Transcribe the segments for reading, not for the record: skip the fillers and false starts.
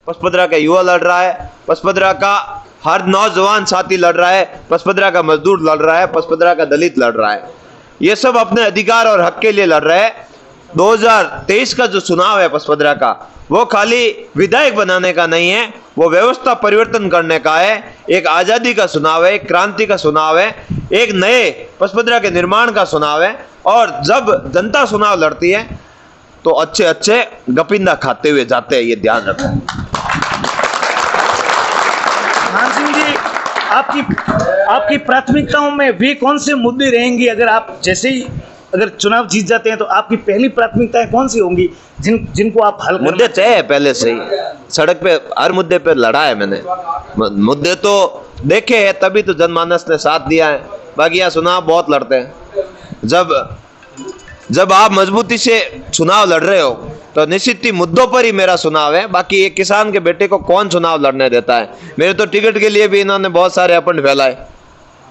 पचपदरा का युवा लड़ रहा है, पचपदरा का हर नौजवान साथी लड़ रहा है, पचपदरा का मजदूर लड़ रहा है, पचपदरा का दलित लड़ रहा है। ये सब अपने अधिकार और हक के लिए लड़ रहे हैं। 2023 का जो चुनाव है पचपदरा का, वो खाली विधायक बनाने का नहीं है, वो व्यवस्था परिवर्तन करने का है। एक आजादी का चुनाव है, एक क्रांति का चुनाव है, एक नए पचपदरा के निर्माण का चुनाव है। और जब जनता चुनाव लड़ती है तो अच्छे अच्छे गपिंदा खाते हुए जाते हैं, ये ध्यान रखें। मान सिंह जी, आपकी प्राथमिकताओं में वे कौन से मुद्दे रहेंगे? अगर आप जैसे ही अगर चुनाव जीत जाते हैं तो आपकी पहली प्राथमिकताएं कौन सी होंगी जिनको आप हल करना? मुद्दे तय है पहले से ही, सड़क पे हर मुद्दे पे लड़ा है मैंने। मुद्दे तो देखे हैं, तभी तो जनमानस ने साथ दिया है। बाकी यहाँ चुनाव बहुत लड़ते हैं। जब आप मजबूती से चुनाव लड़ रहे हो तो निश्चित ही मुद्दों पर ही मेरा चुनाव है। बाकी एक किसान के बेटे को कौन चुनाव लड़ने देता है? मेरे तो टिकट के लिए भी इन्होंने बहुत सारे अपंड फैलाए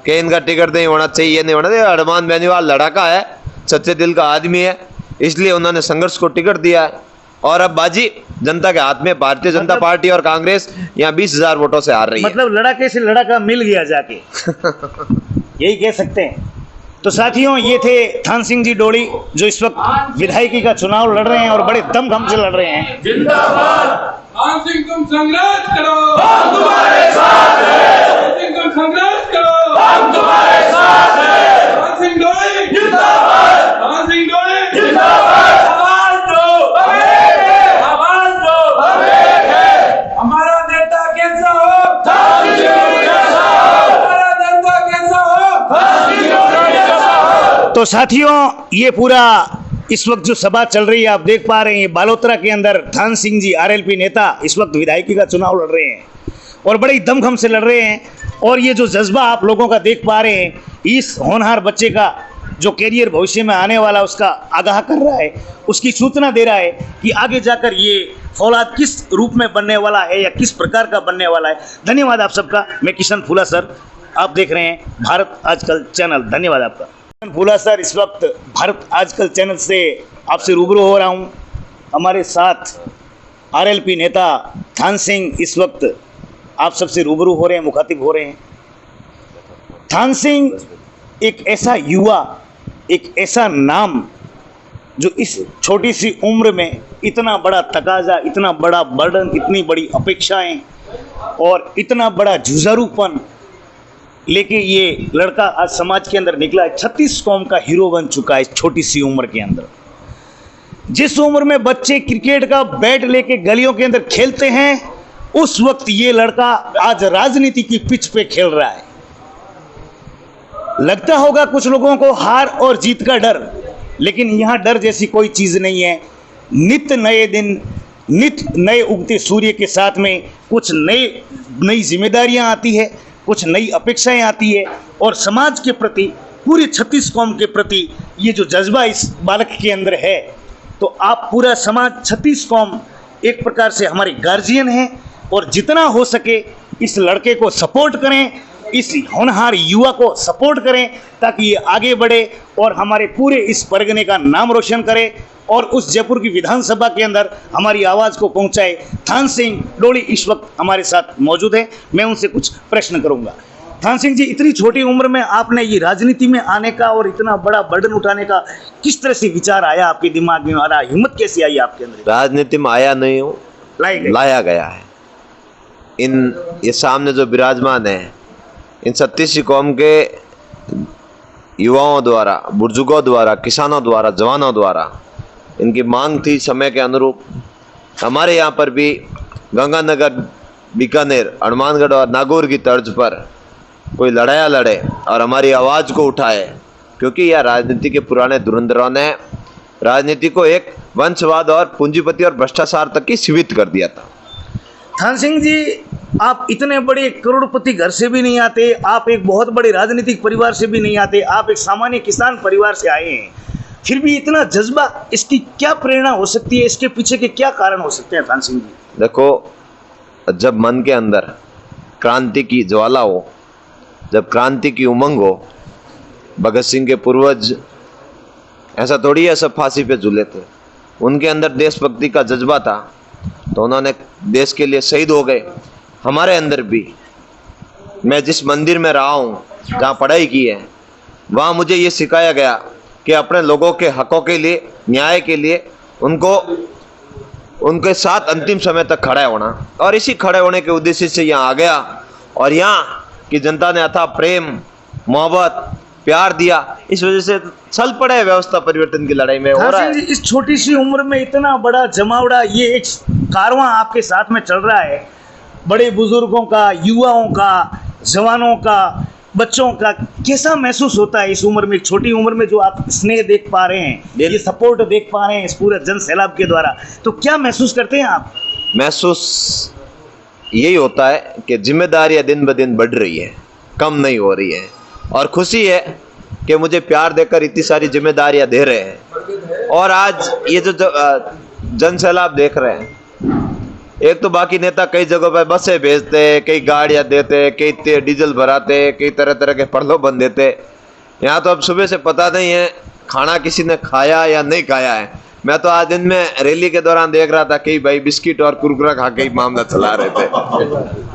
कि इनका टिकट नहीं होना चाहिए, ये नहीं होना चाहिए। हनुमान बेनीवाल लड़ाका है, सच्चे दिल का आदमी है, इसलिए उन्होंने संघर्ष को टिकट दिया है। और अब बाजी जनता के हाथ में। भारतीय जनता पार्टी और कांग्रेस यहाँ 20,000 वोटों से हार रही है। मतलब लड़ाके से लड़ाका मिल गया जाके यही कह सकते हैं। तो साथियों, ये थे थान सिंह जी डोली, जो इस वक्त विधायकी का चुनाव लड़ रहे हैं और बड़े दमखम से लड़ रहे हैं। जिंदाबाद थान सिंह, तुम संघर्ष करो, हम तुम्हारे साथ हैं। थान सिंह, तुम संघर्ष करो, हम तुम्हारे साथ हैं। थान सिंह डोली जिंदाबाद, थान सिंह डोली जिंदाबाद। आवाज दो, हम एक हैं, आवाज दो, हम एक हैं। हमारा नेता कैसा हो? थान सिंह डोली जैसा हो। हमारा नेता कैसा हो? थान सिंह डोली जैसा हो। तो साथियों, ये पूरा इस वक्त जो सभा चल रही है आप देख पा रहे हैं, बालोतरा के अंदर थान सिंह जी आरएलपी नेता इस वक्त विधायकी का चुनाव लड़ रहे हैं और बड़े दमखम से लड़ रहे हैं। और ये जो जज्बा आप लोगों का देख पा रहे हैं, इस होनहार बच्चे का जो कैरियर भविष्य में आने वाला उसका आगाह कर रहा है, उसकी सूचना दे रहा है कि आगे जाकर ये फौलाद किस रूप में बनने वाला है या किस प्रकार का बनने वाला है। धन्यवाद आप सबका। मैं किशन फूला सर, आप देख रहे हैं भारत आजकल चैनल। धन्यवाद आपका। किशन फूला सर, इस वक्त भारत आजकल चैनल से आपसे रूबरू हो रहा हूं। हमारे साथ आरएलपी नेता थान सिंह इस वक्त आप सबसे रूबरू हो रहे हैं, मुखातिब हो रहे हैं। थान सिंह एक ऐसा युवा, एक ऐसा नाम जो इस छोटी सी उम्र में इतना बड़ा तकाजा, इतना बड़ा बर्डन, इतनी बड़ी अपेक्षाएं और इतना बड़ा जुझारूपन लेके ये लड़का आज समाज के अंदर निकला है। 36 कौम का हीरो बन चुका है इस छोटी सी उम्र के अंदर। जिस उम्र में बच्चे क्रिकेट का बैट लेके गलियों के अंदर खेलते हैं, उस वक्त ये लड़का आज राजनीति की पिच पे खेल रहा है। लगता होगा कुछ लोगों को हार और जीत का डर, लेकिन यहां डर जैसी कोई चीज नहीं है। नित्य नए दिन, नित्य नए उगते सूर्य के साथ में कुछ नई जिम्मेदारियां आती है, कुछ नई अपेक्षाएं आती है और समाज के प्रति, पूरे 36 कौम के प्रति ये जो जज्बा इस बालक के अंदर है, तो आप पूरा समाज 36 कौम एक प्रकार से हमारे गार्जियन हैं और जितना हो सके इस लड़के को सपोर्ट करें, इस होनहार युवा को सपोर्ट करें ताकि ये आगे बढ़े और हमारे पूरे इस परगने का नाम रोशन करे और उस जयपुर की विधानसभा के अंदर हमारी आवाज़ को पहुंचाए। थान सिंह डोली इस वक्त हमारे साथ मौजूद है, मैं उनसे कुछ प्रश्न करूंगा। थान सिंह जी, इतनी छोटी उम्र में आपने ये राजनीति में आने का और इतना बड़ा बर्डन उठाने का किस तरह से विचार आया आपके दिमाग में, आ हिम्मत कैसी आई आपके अंदर? राजनीति में आया नहीं हूँ, लाया गया है। ये सामने जो विराजमान है, इन 36 कौम के युवाओं द्वारा, बुजुर्गों द्वारा, किसानों द्वारा, जवानों द्वारा इनकी मांग थी समय के अनुरूप। हमारे यहाँ पर भी गंगानगर, बीकानेर, हनुमानगढ़ और नागौर की तर्ज पर कोई लड़ाया लड़े और हमारी आवाज़ को उठाए, क्योंकि यह राजनीति के पुराने धुरंधरों ने राजनीति को एक वंशवाद और पूंजीपति और भ्रष्टाचार तक ही सीमित कर दिया था। थान सिंह जी, आप इतने बड़े करोड़पति घर से भी नहीं आते, आप एक बहुत बड़े राजनीतिक परिवार से भी नहीं आते, आप एक सामान्य किसान परिवार से आए हैं, फिर भी इतना जज्बा, इसकी क्या प्रेरणा हो सकती है? इसके पीछे के क्या कारण हो सकते हैं थान सिंह जी? देखो, जब मन के अंदर क्रांति की ज्वाला हो, जब क्रांति की उमंग हो, भगत सिंह के पूर्वज ऐसा थोड़ी है सब फांसी पे झूले थे, उनके अंदर देशभक्ति का जज्बा था। तो उन्होंने देश के लिए शहीद हो गए। हमारे अंदर भी, मैं जिस मंदिर में रहा हूँ, जहाँ पढ़ाई की है, वहाँ मुझे ये सिखाया गया कि अपने लोगों के हकों के लिए, न्याय के लिए उनको उनके साथ अंतिम समय तक खड़ा होना। और इसी खड़े होने के उद्देश्य से यहाँ आ गया और यहाँ की जनता ने अथाह प्रेम, मोहब्बत, प्यार दिया। इस वजह से चल पड़े व्यवस्था परिवर्तन की लड़ाई में। हो रहा है। इस छोटी सी उम्र में इतना बड़ा जमावड़ा, ये एक कारवां आपके साथ में चल रहा है, बड़े बुजुर्गों का, युवाओं का, जवानों का, बच्चों का। कैसा महसूस होता है इस उम्र में, छोटी उम्र में जो आप स्नेह देख पा रहे हैं, ये सपोर्ट देख पा रहे हैं इस पूरे जन सैलाब के द्वारा, तो क्या महसूस करते हैं आप? महसूस यही होता है कि जिम्मेदारियां दिन ब दिन बढ़ रही है, कम नहीं हो रही है। और खुशी है कि मुझे प्यार देकर इतनी सारी जिम्मेदारियां दे रहे हैं। और आज ये जो जन सैलाब देख रहे हैं, एक तो बाकी नेता कई जगहों पर बसें भेजते, कई गाड़ियां देते, कई डीजल भराते, कई तरह तरह के प्रलोभन देते। यहाँ तो अब सुबह से पता नहीं है खाना किसी ने खाया या नहीं खाया है। मैं तो आज दिन में रैली के दौरान देख रहा था कई भाई बिस्किट और कुरकुरा खा के ही मामला चला रहे थे।